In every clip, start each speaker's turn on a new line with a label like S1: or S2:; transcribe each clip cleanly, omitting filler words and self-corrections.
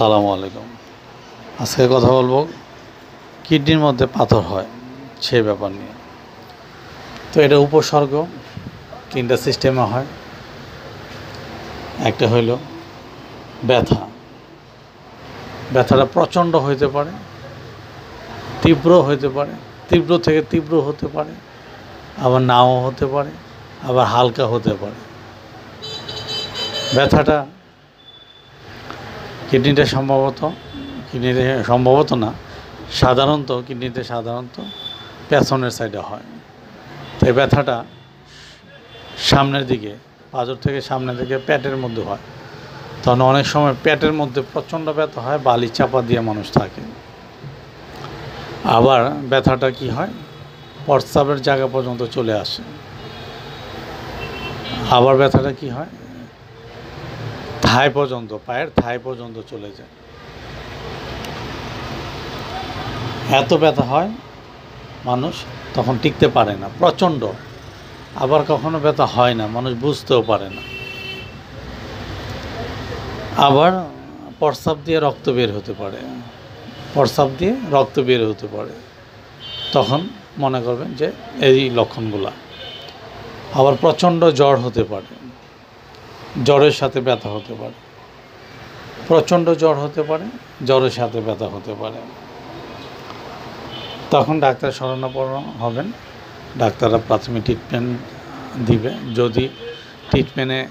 S1: আসসালামু আলাইকুম। আজকে কথা বলবো কিডনির মধ্যে পাথর হয় সেই ব্যাপার নিয়ে। তো এটা উপসর্গ তিনটা সিস্টেমে হয়। একটা হইল ব্যথা। ব্যথাটা প্রচণ্ড হইতে পারে, তীব্র হইতে পারে, তীব্র থেকে তীব্র হতে পারে, আবার নাও হতে পারে, আবার হালকা হতে পারে। ব্যথাটা কিডনিতে সম্ভবত না, কিডনিতে সাধারণত পেছনের সাইডে হয়। তো এই ব্যথাটা সামনের দিকে, পাঁজর থেকে সামনের দিকে পেটের মধ্যে হয়। তখন অনেক সময় পেটের মধ্যে প্রচণ্ড ব্যথা হয়, বালি চাপা দিয়ে মানুষ থাকে। আবার ব্যথাটা কি হয়, প্রস্রাবের জায়গা পর্যন্ত চলে আসে। আবার ব্যথাটা কি হয়, পায়ের থাই পর্যন্ত চলে যায়। এত ব্যথা হয় মানুষ তখন টিকতে পারে না, প্রচণ্ড। আবার কখনো ব্যথা হয় না, মানুষ বুঝতেও পারে না। আবার প্রস্রাব দিয়ে রক্ত বের হতে পারে, তখন মনে করবেন যে এই লক্ষণগুলা। আবার প্রচণ্ড জ্বর হতে পারে, জ্বরের সাথে ব্যথা হতে পারে, প্রচণ্ড জ্বর হতে পারে, জ্বরের সাথে ব্যথা হতে পারে। তখন ডাক্তার শরণাপন্ন হবেন। ডাক্তাররা প্রাথমিক ট্রিটমেন্ট দিবে। যদি ট্রিটমেন্টে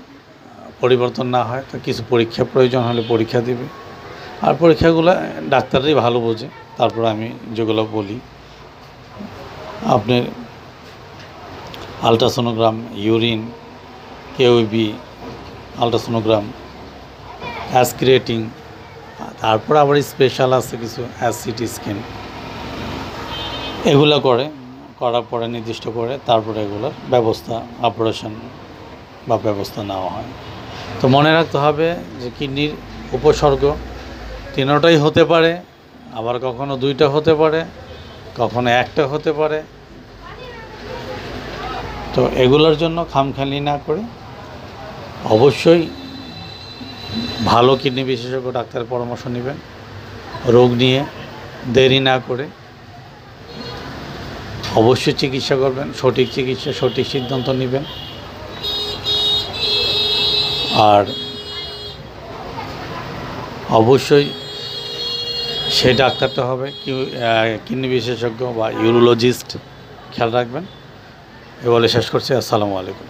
S1: পরিবর্তন না হয় তো কিছু পরীক্ষা প্রয়োজন হলে পরীক্ষা দিবে। আর পরীক্ষাগুলো ডাক্তাররাই ভালো বোঝে। তারপর আমি যেগুলো বলি, আপনার আলট্রাসোনোগ্রাম, ইউরিন, কেওবি, আলট্রাসোনোগ্রাম, অ্যাসক্রিয়েটিং, তারপর আবার স্পেশাল আছে কিছু সিটি স্ক্যান। এগুলো করার পরে নির্দিষ্ট করে তারপরে এগুলোর অপারেশন বা ব্যবস্থা নেওয়া হয়। তো মনে রাখতে হবে যে কিডনির উপসর্গ তিনটাই হতে পারে, আবার কখনো দুইটা হতে পারে, কখনো একটা হতে পারে। তো এগুলোর জন্য খামখেয়ালি না করে অবশ্যই ভালো কিডনি বিশেষজ্ঞ ডাক্তারের পরামর্শ নেবেন। রোগ নিয়ে দেরি না করে অবশ্যই চিকিৎসা করবেন। সঠিক চিকিৎসা, সঠিক সিদ্ধান্ত নেবেন। আর অবশ্যই সেই ডাক্তারটা হবে কিডনি বিশেষজ্ঞ বা ইউরোলজিস্ট। খেয়াল রাখবেন। এ বলে শেষ করছি। আসসালামু আলাইকুম।